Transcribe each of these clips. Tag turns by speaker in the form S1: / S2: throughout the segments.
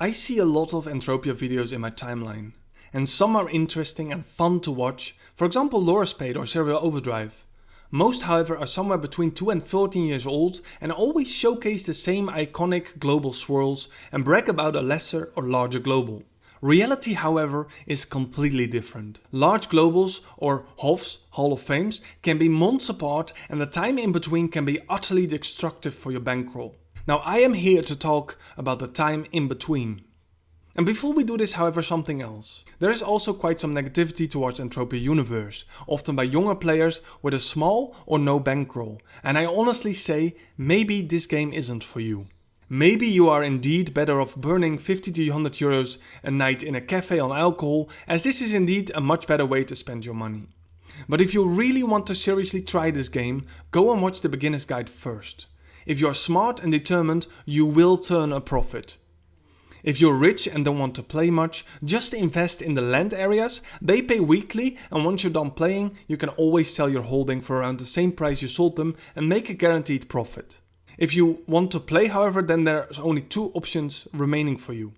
S1: I see a lot of Entropia videos in my timeline, and some are interesting and fun to watch, for example Laura Spade or Serial Overdrive. Most however are somewhere between 2 and 14 years old and always showcase the same iconic global swirls and brag about a lesser or larger global. Reality however is completely different. Large globals or HOFs, Hall of Fames, can be months apart and the time in between can be utterly destructive for your bankroll. Now I am here to talk about the time in between. And before we do this however something else. There is also quite some negativity towards Entropia Universe, often by younger players with a small or no bankroll, and I honestly say maybe this game isn't for you. Maybe you are indeed better off burning 50 to 100 euros a night in a cafe on alcohol, as this is indeed a much better way to spend your money. But if you really want to seriously try this game, go and watch the beginner's guide first. If you are smart and determined, you will turn a profit. If you're rich and don't want to play much, just invest in the land areas. They pay weekly and once you're done playing, you can always sell your holding for around the same price you sold them and make a guaranteed profit. If you want to play however, then there's only two options remaining for you.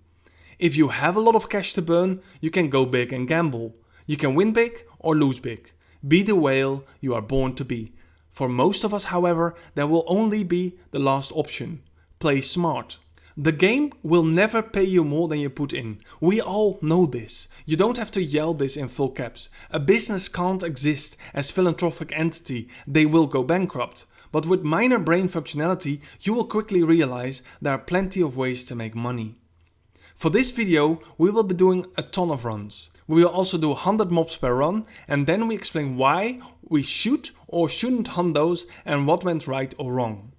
S1: If you have a lot of cash to burn, you can go big and gamble. You can win big or lose big. Be the whale you are born to be. For most of us, however, there will only be the last option. Play smart. The game will never pay you more than you put in. We all know this. You don't have to yell this in full caps. A business can't exist as philanthropic entity. They will go bankrupt. But with minor brain functionality, you will quickly realize there are plenty of ways to make money. For this video, we will be doing a ton of runs. We will also do 100 mobs per run and then we explain why we should or shouldn't hunt those and what went right or wrong.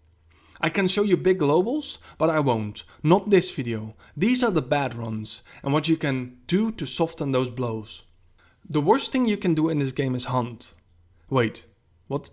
S1: I can show you big globals, but I won't. Not this video. These are the bad runs and what you can do to soften those blows. The worst thing you can do in this game is hunt. Wait, what?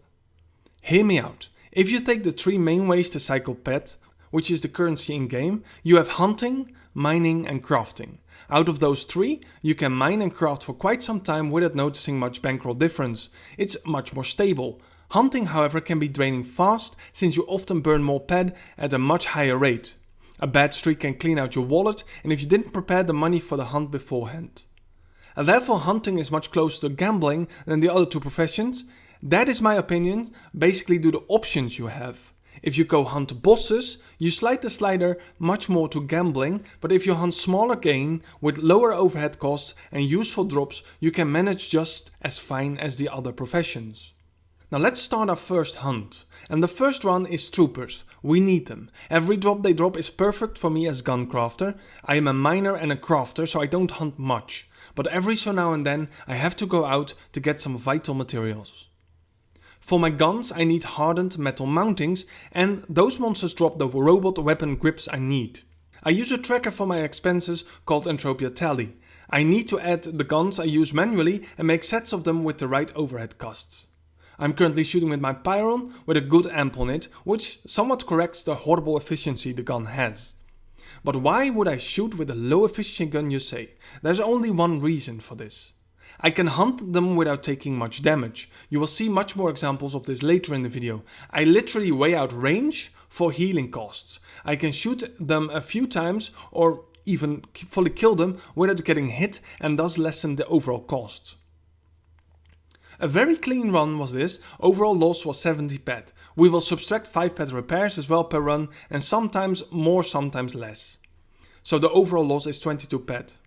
S1: Hear me out. If you take the 3 main ways to cycle pet, which is the currency in game, you have hunting, mining and crafting. Out of those 3, you can mine and craft for quite some time without noticing much bankroll difference. It's much more stable. Hunting however can be draining fast since you often burn more ped at a much higher rate. A bad streak can clean out your wallet and if you didn't prepare the money for the hunt beforehand. And therefore hunting is much closer to gambling than the other 2 professions. That is my opinion, basically due to the options you have. If you go hunt bosses, you slide the slider much more to gambling, but if you hunt smaller game with lower overhead costs and useful drops, you can manage just as fine as the other professions. Now let's start our first hunt. And the first run is troopers. We need them. Every drop they drop is perfect for me as gun crafter. I am a miner and a crafter, so I don't hunt much. But every so now and then I have to go out to get some vital materials. For my guns I need hardened metal mountings and those monsters drop the robot weapon grips I need. I use a tracker for my expenses called Entropia Tally. I need to add the guns I use manually and make sets of them with the right overhead costs. I'm currently shooting with my Pyron with a good amp on it, which somewhat corrects the horrible efficiency the gun has. But why would I shoot with a low efficiency gun, you say? There's only one reason for this. I can hunt them without taking much damage. You will see much more examples of this later in the video. I literally weigh out range for healing costs. I can shoot them a few times or even fully kill them without getting hit and thus lessen the overall costs. A very clean run was this. Overall loss was 70 pet. We will subtract 5 pet repairs as well per run and sometimes more, sometimes less. So the overall loss is 22 pet.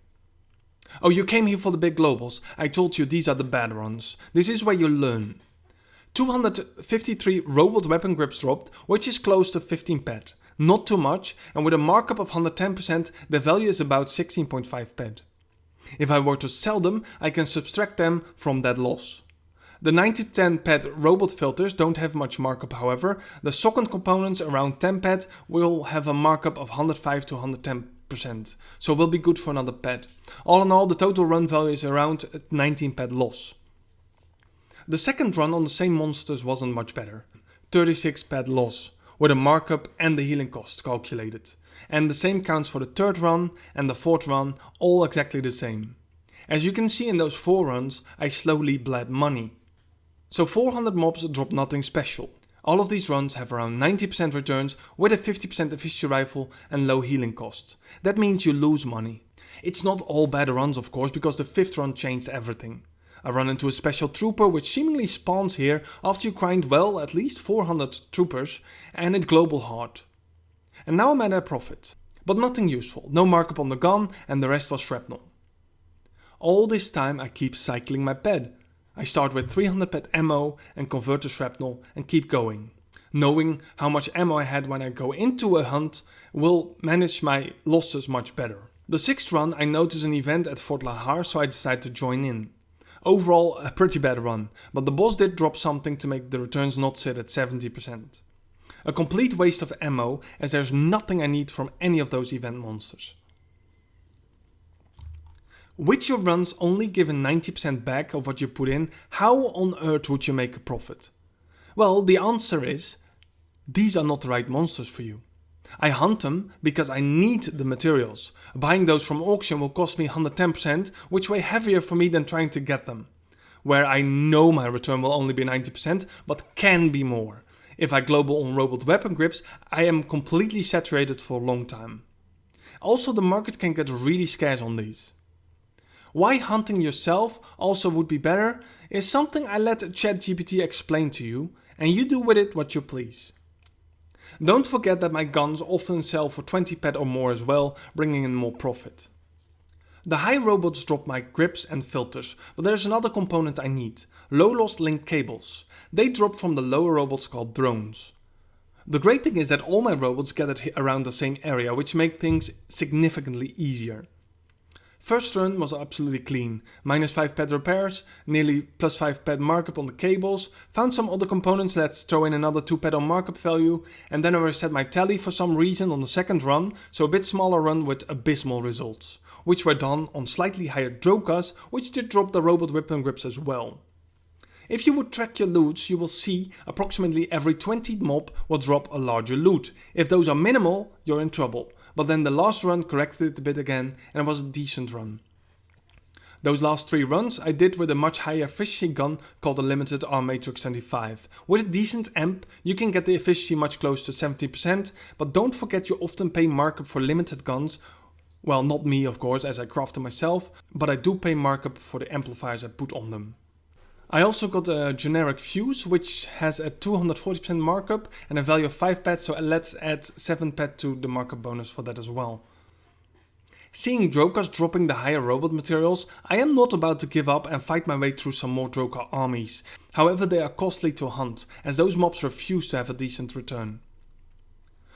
S1: Oh, you came here for the big globals. I told you these are the bad runs. This is where you learn. 253 robot weapon grips dropped, which is close to 15 pet. Not too much, and with a markup of 110%, the value is about 16.5 pet. If I were to sell them, I can subtract them from that loss. The 9-10 pet robot filters don't have much markup however. The second components around 10 pet will have a markup of 105 to 110%. So will be good for another pet. All in all, the total run value is around 19 pet loss. The second run on the same monsters wasn't much better. 36 pet loss, with a markup and the healing cost calculated. And the same counts for the third run and the fourth run, all exactly the same. As you can see in those 4 runs, I slowly bled money. So 400 mobs drop nothing special. All of these runs have around 90% returns with a 50% efficiency rifle and low healing costs. That means you lose money. It's not all bad runs of course, because the 5th run changed everything. I run into a special trooper which seemingly spawns here after you grind well at least 400 troopers and it global hard. And now I'm at a profit. But nothing useful, no markup on the gun and the rest was shrapnel. All this time I keep cycling my ped. I start with 300 ped ammo and convert to shrapnel and keep going. Knowing how much ammo I had when I go into a hunt will manage my losses much better. The 6th run I noticed an event at Fort Lahar, so I decided to join in. Overall a pretty bad run, but the boss did drop something to make the returns not sit at 70%. A complete waste of ammo, as there's nothing I need from any of those event monsters. With your runs only given 90% back of what you put in, how on earth would you make a profit? Well, the answer is, these are not the right monsters for you. I hunt them because I need the materials. Buying those from auction will cost me 110%, which way heavier for me than trying to get them. Where I know my return will only be 90%, but can be more. If I global on robot weapon grips, I am completely saturated for a long time. Also, the market can get really scarce on these. Why hunting yourself also would be better is something I let ChatGPT explain to you, and you do with it what you please. Don't forget that my guns often sell for 20 ped or more as well, bringing in more profit. The high robots drop my grips and filters, but there's another component I need: low loss link cables. They drop from the lower robots called drones. The great thing is that all my robots gathered around the same area, which makes things significantly easier. First run was absolutely clean, -5 ped repairs, nearly +5 ped markup on the cables, found some other components, let's throw in another 2 ped on markup value, and then I reset my tally for some reason on the 2nd run, so a bit smaller run with abysmal results, which were done on slightly higher drokas, which did drop the robot weapon grips as well. If you would track your loots, you will see approximately every 20 mob will drop a larger loot. If those are minimal, you're in trouble. But then the last run corrected it a bit again and it was a decent run. Those last 3 runs I did with a much higher efficiency gun called the Limited R Matrix 25. With a decent amp you can get the efficiency much closer to 70%, but don't forget you often pay markup for limited guns. Well, not me of course, as I craft them myself, but I do pay markup for the amplifiers I put on them. I also got a generic fuse which has a 240% markup and a value of 5 ped, so let's add 7 ped to the markup bonus for that as well. Seeing drokas dropping the higher robot materials, I am not about to give up and fight my way through some more droka armies. However, they are costly to hunt, as those mobs refuse to have a decent return.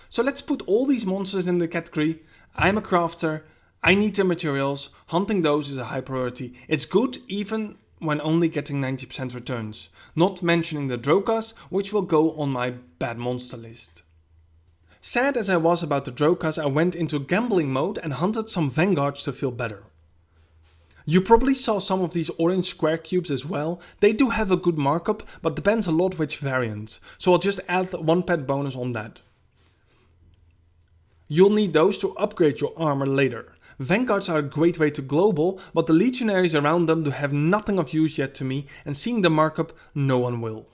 S1: So let's put all these monsters in the category: I'm a crafter, I need their materials, hunting those is a high priority. It's good even when only getting 90% returns, not mentioning the drokas, which will go on my bad monster list. Sad as I was about the drokas, I went into gambling mode and hunted some vanguards to feel better. You probably saw some of these orange square cubes as well. They do have a good markup, but depends a lot which variant, so I'll just add 1 ped bonus on that. You'll need those to upgrade your armor later. Vanguards are a great way to global, but the legionaries around them do have nothing of use yet to me, and seeing the markup, no one will.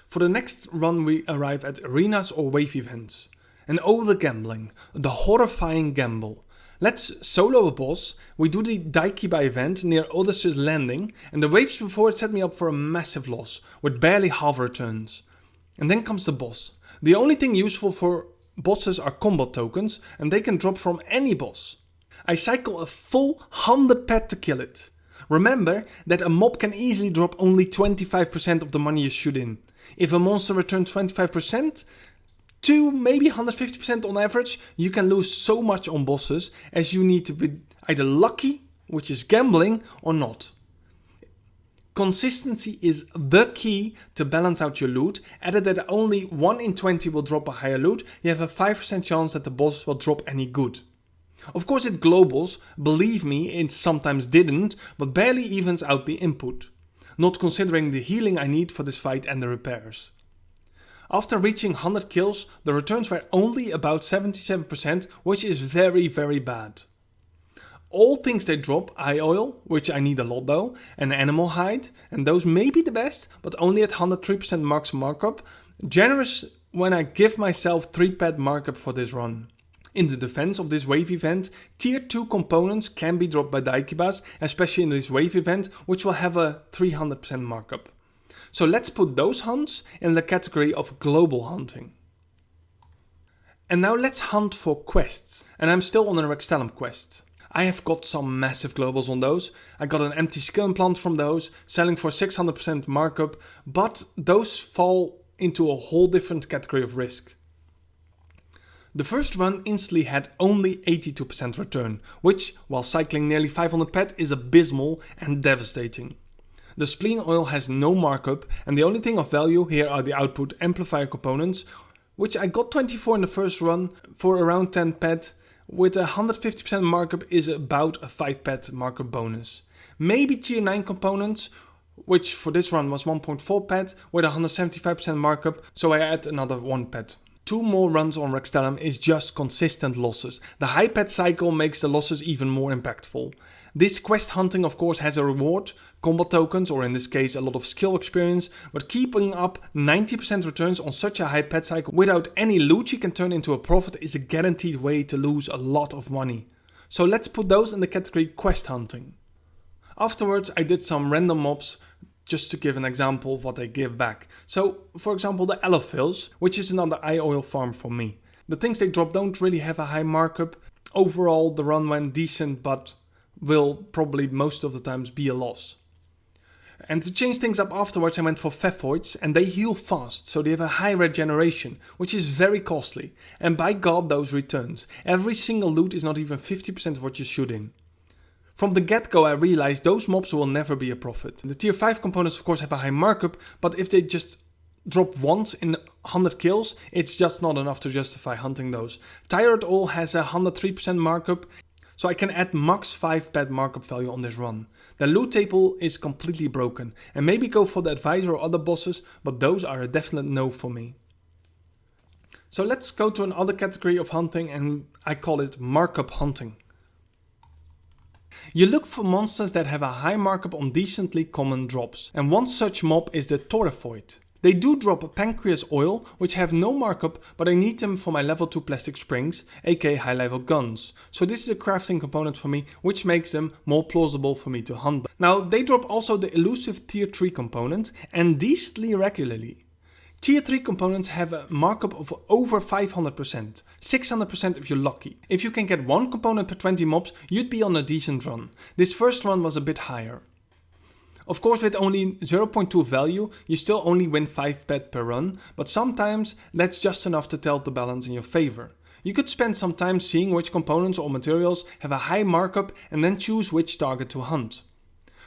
S1: For the next run we arrive at arenas or wave events. And oh, the gambling, the horrifying gamble. Let's solo a boss, we do the Daikiba event near Odysseus Landing, and the waves before it set me up for a massive loss, with barely half returns. And then comes the boss. The only thing useful for bosses are combat tokens, and they can drop from any boss. I cycle a full 100 ped to kill it. Remember that a mob can easily drop only 25% of the money you shoot in. If a monster returns 25%, to maybe 150% on average, you can lose so much on bosses as you need to be either lucky, which is gambling, or not. Consistency is the key to balance out your loot. Added that only 1 in 20 will drop a higher loot, you have a 5% chance that the boss will drop any good. Of course it globals, believe me, it sometimes didn't, but barely evens out the input. Not considering the healing I need for this fight and the repairs. After reaching 100 kills, the returns were only about 77%, which is very bad. All things they drop: eye oil, which I need a lot though, and animal hide, and those may be the best, but only at 103% max markup, Generous when I give myself 3 pet markup for this run. In the defense of this wave event, tier 2 components can be dropped by Daikibas, especially in this wave event, which will have a 300% markup. So let's put those hunts in the category of global hunting. And now let's hunt for quests. And I'm still on a Rextellum quest. I have got some massive globals on those. I got an empty skill implant from those, selling for 600% markup, but those fall into a whole different category of risk. The first run instantly had only 82% return, which, while cycling nearly 500 pet, is abysmal and devastating. The spleen oil has no markup, and the only thing of value here are the output amplifier components, which I got 24 in the first run for around 10 pet, with a 150% markup is about a 5 pet markup bonus. Maybe tier 9 components, which for this run was 1.4 pet with 175% markup, so I add another 1 pet. 2 more runs on Rextellum is just consistent losses. The high pet cycle makes the losses even more impactful. This quest hunting of course has a reward, combat tokens, or in this case a lot of skill experience, but keeping up 90% returns on such a high pet cycle without any loot you can turn into a profit is a guaranteed way to lose a lot of money. So let's put those in the category quest hunting. Afterwards I did some random mobs just to give an example of what they give back. So for example the Allophils, which is another eye oil farm for me. The things they drop don't really have a high markup. Overall the run went decent, but will probably most of the times be a loss. And to change things up afterwards I went for Pfeffoids, and they heal fast, so they have a high regeneration, which is very costly. And by god those returns. Every single loot is not even 50% of what you should in. From the get-go I realized those mobs will never be a profit. The tier 5 components of course have a high markup, but if they just drop once in 100 kills, it's just not enough to justify hunting those. Thyroid Oil has a 103% markup, so I can add max 5 pet markup value on this run. The loot table is completely broken, and maybe go for the advisor or other bosses, but those are a definite no for me. So let's go to another category of hunting, and I call it Markup Hunting. You look for monsters that have a high markup on decently common drops, and one such mob is the Thorophoid. They do drop pancreas oil, which have no markup, but I need them for my level 2 plastic springs, aka high level guns. So this is a crafting component for me, which makes them more plausible for me to hunt. Now they drop also the elusive tier 3 component, and decently regularly. Tier 3 components have a markup of over 500%, 600% if you're lucky. If you can get 1 component per 20 mobs, you'd be on a decent run. This first run was a bit higher. Of course with only 0.2 value, you still only win 5 pet per run, but sometimes that's just enough to tilt the balance in your favor. You could spend some time seeing which components or materials have a high markup and then choose which target to hunt.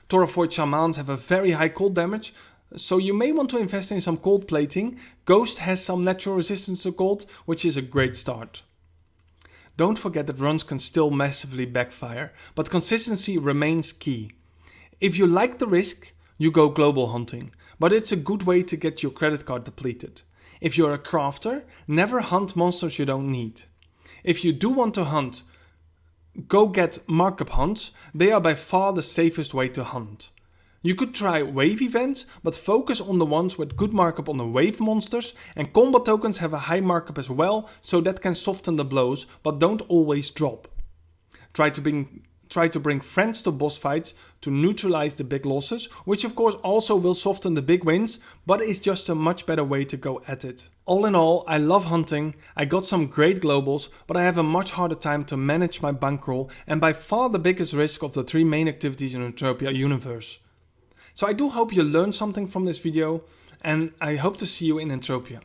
S1: Thorophoid Shamans have a very high cold damage, so you may want to invest in some cold plating. Ghost has some natural resistance to cold, which is a great start. Don't forget that runs can still massively backfire, but consistency remains key. If you like the risk, you go global hunting, but it's a good way to get your credit card depleted. If you're a crafter, never hunt monsters you don't need. If you do want to hunt, go get markup hunts, they are by far the safest way to hunt. You could try wave events, but focus on the ones with good markup on the wave monsters, and combat tokens have a high markup as well, so that can soften the blows, but don't always drop. Try to bring friends to boss fights to neutralize the big losses, which of course also will soften the big wins, but is just a much better way to go at it. All in all, I love hunting, I got some great globals, but I have a much harder time to manage my bankroll, and by far the biggest risk of the 3 main activities in Entropia Universe. So I do hope you learned something from this video, and I hope to see you in Entropia.